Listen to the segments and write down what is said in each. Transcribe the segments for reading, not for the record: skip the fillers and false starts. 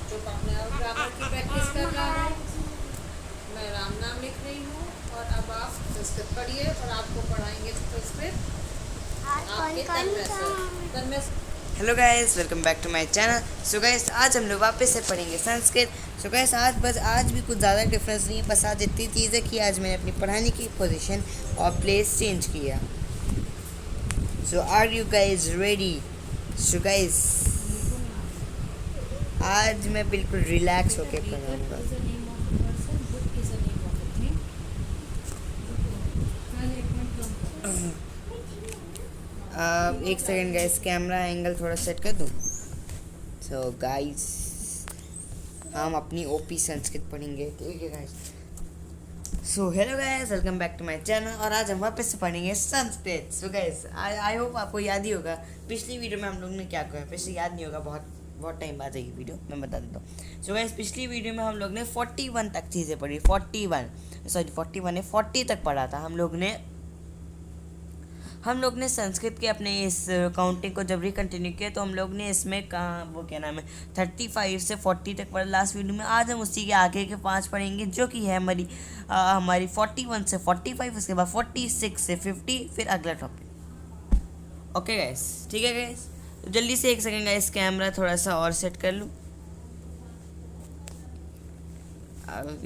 बच्चों को अपने और ग्रामर की प्रैक्टिस कर रहा है। मैं राम नाम लिख रही हूँ और अब आप संस्कृत पढ़िए और आपको पढ़ाएंगे संस्कृत आपके तन्मय से। Hello guys, welcome back to my channel. So guys, आज हम लोग वापस से पढ़ेंगे संस्कृत। सो गाइस, आज भी कुछ ज़्यादा डिफरेंस नहीं है, बस आज इतनी चीज़ है कि आज मैंने अपनी पढ़ाने की पोजीशन और प्लेस चेंज किया। So are you guys ready? So guys, आज मैं बिल्कुल रिलैक्स होकर पढ़ाऊँगा। एक सेकेंड गाइस, कैमरा एंगल थोड़ा सेट कर दूँ। सो गाइस, हम अपनी ओपी संस्कृत पढ़ेंगे, ठीक है guys. So hello guys, welcome back to my channel और आज हम वापस से पढ़ेंगे Sanskrit. So guys, I hope आपको याद ही होगा पिछली वीडियो में हम लोग ने क्या कहा। पिछले याद नहीं होगा, बहुत टाइम बाद आएगी वीडियो, मैं बता देता हूँ। सो गाइस, पिछली वीडियो में हम लोग ने 41 तक चीज़ें पढ़ी। 41 ने 40 तक पढ़ा था हम लोग ने संस्कृत के अपने इस काउंटिंग को जब रिकंटिन्यू किया तो हम लोग ने इसमें कहाँ वो क्या नाम है 35 से 40 तक पढ़ा लास्ट वीडियो में। आज हम उसी के आगे के 5 पढ़ेंगे, जो कि है हमारी 41 से 45, उसके बाद 46 से 50, फिर अगला टॉपिक। ओके गाइस, ठीक है गाइस। तो जल्दी से एक सेकेंड गाइस, कैमरा थोड़ा सा और सेट कर लूँ।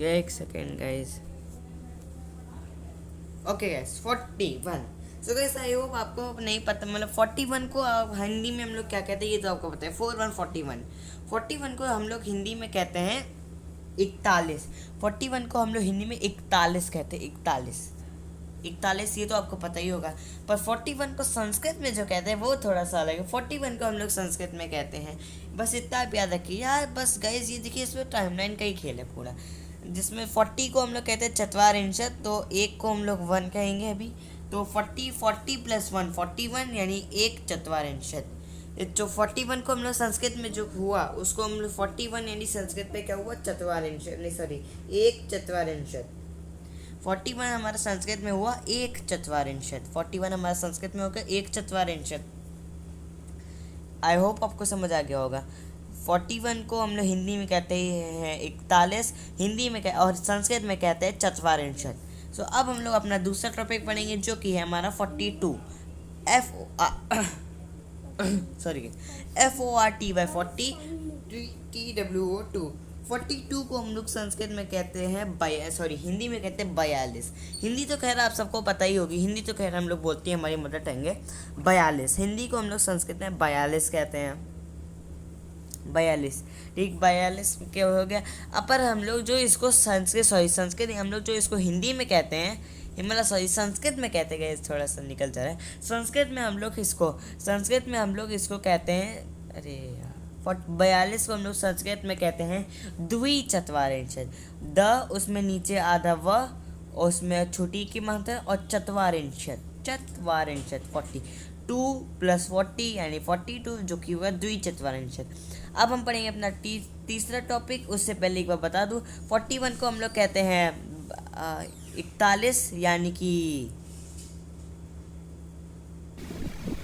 एक second guys. Okay guys, 41। So guys, I hope आपको नहीं पता, मतलब 41 को आप हिंदी में हम लोग क्या कहते हैं ये तो आपको पता है। 41 को हम लोग हिंदी में कहते हैं 41। 41 को हम लोग हिंदी में 41 कहते हैं। 41 ये तो आपको पता ही होगा। पर 41 को संस्कृत में जो कहते हैं वो थोड़ा सा अलग है। 41 को हम लोग संस्कृत में कहते हैं, बस इतना आप याद रखिए यार। बस गाइस, ये देखिए, इसमें टाइमलाइन का ही खेल है पूरा, जिसमें 40 को हम लोग कहते हैं चत्वारिंशत, तो एक को हम लोग 1 कहेंगे अभी। तो 40 प्लस 1 41, यानी एक चत्वारिंशत। जो 41 को हम लोग संस्कृत में जो हुआ उसको हम लोग 41 यानी संस्कृत में क्या हुआ, चत्वारिंशत, नहीं सॉरी, एक चत्वारिंशत। 41 हमारा संस्कृत में हुआ एक चत्वारिंशत। 41 हमारा संस्कृत में होगा एक चत्वारिंशत। आई होप आपको समझ आ गया होगा। 41 को हम लोग हिंदी में कहते हैं 41, हिंदी में और संस्कृत में कहते हैं चत्वारिंशत। सो अब हम लोग अपना दूसरा टॉपिक पढ़ेंगे, जो कि है हमारा 42। FORT/40, TWO2। 42 को हम लोग संस्कृत में कहते हैं हिंदी में कहते हैं 42। हिंदी तो खैर आप सबको पता ही होगी, हिंदी तो खैर हम लोग बोलते हैं, हमारी मदर टंग है। 42 हिंदी को हम लोग संस्कृत में 42 कहते हैं। 42, ठीक। 42 क्या हो गया। अपर हम लोग जो इसको संस्कृत हम लोग जो इसको हिंदी में कहते हैं, मतलब संस्कृत में कहते गए, थोड़ा सा निकल जा रहा है। संस्कृत में हम लोग इसको कहते हैं, अरे यार, 42 को हम लोग संस्कृत में कहते हैं द्विचत्वारिंशत। द उसमें नीचे आधा व, उसमें छोटी की मात्रा, और चत्वारिंशत 40। 2 + 40 यानी 42, जो कि हुआ द्विचत्वारिंशत। अब हम पढ़ेंगे अपना तीसरा टॉपिक। उससे पहले एक बार बता दूं, 41 को हम लोग कहते हैं 41, यानी कि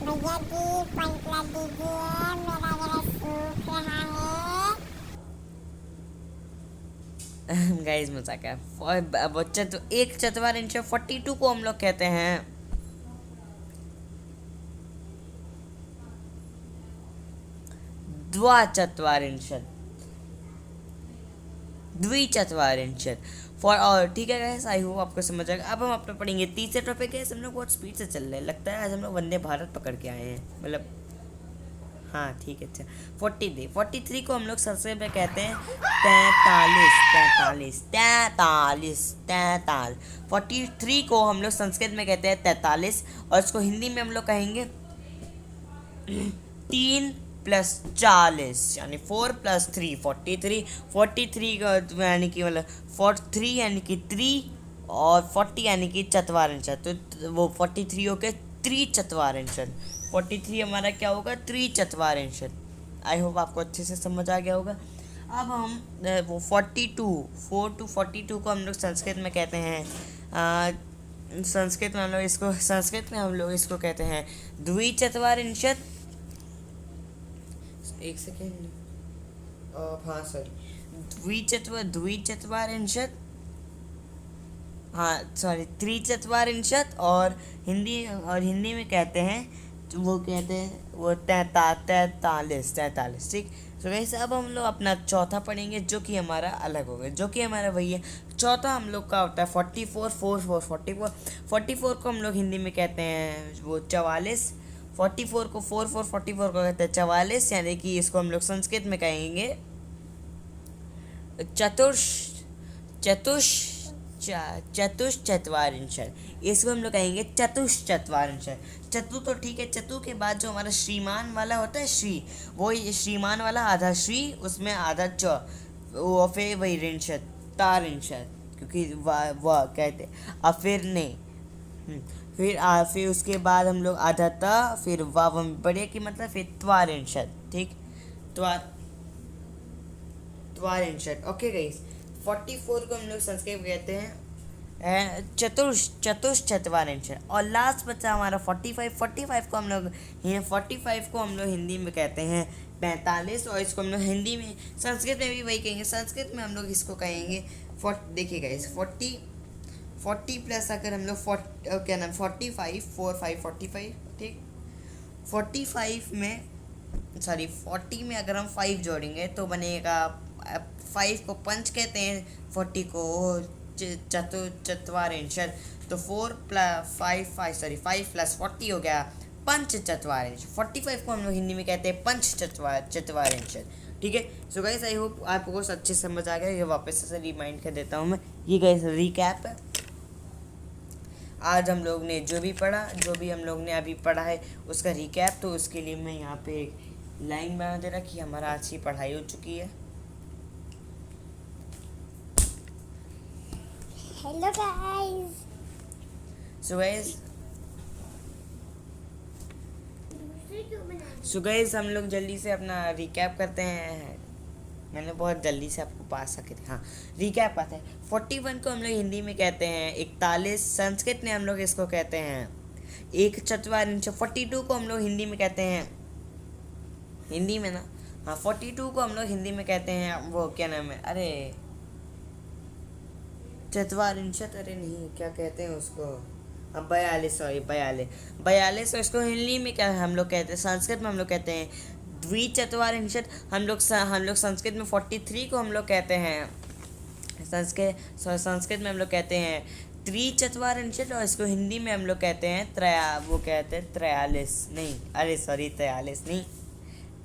भैया जी पॉइंट लग दीजिए, मेरा जरा सूख रहा है। गाइस मजाक है। बच्चा तो एक चत्वारिंशत 42 को हम लोग कहते हैं द्विचत्वारिंशत और ठीक है गाइस, आई होप आपको समझ आएगा। अब हम अपना पढ़ेंगे तीसरे टॉपिक है। हम लोग बहुत स्पीड से चल रहे हैं, लगता है आज हम लोग वंदे भारत पकड़ के आए हैं, मतलब हाँ ठीक है। अच्छा, 43 को हम लोग संस्कृत में कहते हैं 43 को हम लोग संस्कृत में कहते हैं 43, और इसको हिंदी में हम लोग कहेंगे 3 + 40, यानी 4 + 3 43 का यानी कि मतलब 43 यानी कि 3, और 40 यानी कि चत्वारिंशत। तो वो 43 हो गया त्रिचत्वारिंशत। 43 हमारा क्या होगा, त्रिचत्वारिंशत। आई होप आपको अच्छे से समझ आ गया होगा। अब हम वो 42 को हम लोग संस्कृत में कहते हैं संस्कृत में हम लोग इसको कहते हैं द्विचत्वारिंशत। एक सेकेंड, हाँ सॉरी, द्विचत्वारिंशत्, हाँ सॉरी, त्रिचत्वारिंशत्, और हिंदी में कहते हैं, तो वो कहते हैं वो 43, ठीक। तो वैसे अब हम लोग अपना चौथा पढ़ेंगे, जो कि हमारा अलग होगा, जो कि हमारा वही है। चौथा हम लोग का होता है 44 को हम लोग हिंदी में कहते हैं वो 44, 44 को कहते हैं 44, यानी कि इसको हम लोग संस्कृत में कहेंगे चतुश्चत्वारिंशत्, इसको हम लोग कहेंगे चतुश्चत्वारिंशत्। चतु तो ठीक है, चतु के बाद जो हमारा श्रीमान वाला होता है, श्री, वो श्रीमान वाला आधा श्री, उसमें आधा च, वो फिर वही ऋंशत, तारिंशत, क्योंकि वाह कहते, और फिर नहीं, फिर उसके बाद हम लोग आधा त, फिर वाव बढ़िया की मतलब फिर त्वारिंशत, ठीक, त्वारिंशत। ओके गाइस, 44 को हम लोग संस्कृत में कहते हैं चतुश्चत्वारिंशत्, और लास्ट बचा हमारा 45 को हम लोग 45 को हम लोग हिंदी में कहते हैं 45, और इसको हम लोग हिंदी में, संस्कृत में भी वही कहेंगे, संस्कृत में हम लोग इसको कहेंगे देखिए गाइस 40 प्लस अगर हम लोग 45, ठीक, 45 में, सॉरी 40 में अगर हम 5 जोड़ेंगे तो बनेगा, 5 को पंच कहते हैं, 40 को चतुश्चत्वारिंशत्, तो 5 प्लस 40 हो गया पंचचत्वारिंशत्। 45 को हम लोग हिंदी में कहते हैं पंचचत्वारिंशत्, ठीक है। सो गाइस आई होप आपको अच्छे समझ आ गया। ये वापस से रिमाइंड कर देता हूँ मैं, ये गाइस रिकैप है। आज हम लोग ने जो भी हम लोग ने अभी पढ़ा है उसका रिकैप, तो उसके लिए मैं यहाँ पे एक लाइन बना दे रहा कि हमारा आज की पढ़ाई हो चुकी है। हेलो गाइस, सो गाइस हम लोग जल्दी से अपना रिकैप करते हैं। मैंने बहुत जल्दी से आपको पास सके थे, हाँ रिकैप करते हैं। 41 को हम लोग हिंदी में कहते हैं 41, संस्कृत में हम लोग इसको कहते हैं एक चत्वारिंशत्। 42 को हम लोग हिंदी में कहते हैं, हिंदी में ना, हाँ 42 को हम लोग हिंदी में कहते हैं वो क्या नाम है, अरे चत्वारिंशत्, अरे नहीं क्या कहते हैं उसको, अब 42, और इसको हिंदी में क्या हम लोग कहते हैं, संस्कृत में हम लोग कहते हैं द्विचत्वारिंशत्। हम लोग संस्कृत में 43 को हम लोग कहते हैं, संस्कृत में हम लोग कहते हैं त्रिचत्वारिंशत्, और इसको हिंदी में हम लोग कहते हैं 43 नहीं, अरे सॉरी 43 नहीं,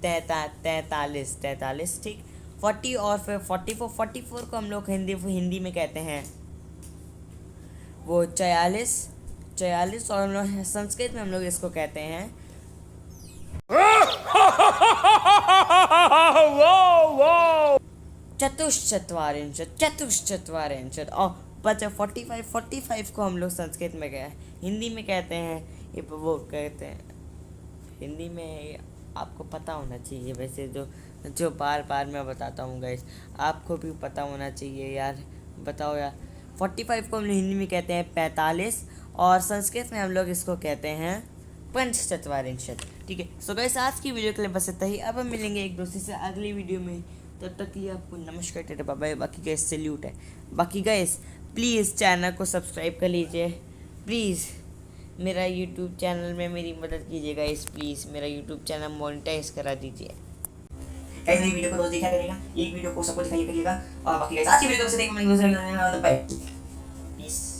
43, ठीक। 40 और फिर 44 को हम लोग हिंदी में कहते हैं वो 44, और हम लोग संस्कृत में हम लोग इसको कहते हैं चतुश्चत्वारिंशत्। और बचा 45 को हम लोग संस्कृत में हिंदी में कहते हैं, ये वो कहते हैं हिंदी में, आपको पता होना चाहिए वैसे, जो बार मैं बताता हूँ गाइस, आपको भी पता होना चाहिए यार, बताओ यार। 45 को हम लोग हिंदी में कहते हैं 45, और संस्कृत में हम लोग इसको कहते हैं पंचचत्वारिंशत्, ठीक है। सो गाइस आज की वीडियो के लिए बस इतना ही। अब हम मिलेंगे एक दूसरे से अगली वीडियो में, तब तक के लिए आपको नमस्कार, टाटा बाय बाय। बाकी गाइस सैल्यूट है। बाकी गाइस प्लीज़ चैनल को सब्सक्राइब कर लीजिए, प्लीज़ मेरा यूट्यूब चैनल में मेरी मदद कीजिएगा गाइस, प्लीज़ मेरा यूट्यूब चैनल मोनेटाइज करा दीजिए। गाइस मेरी वीडियो को रोज देखा करिएगा, एक वीडियो को सबको दिखाइए करिएगा, और बाकी गाइस आज की वीडियो से देखो, मैं बाय, पीस।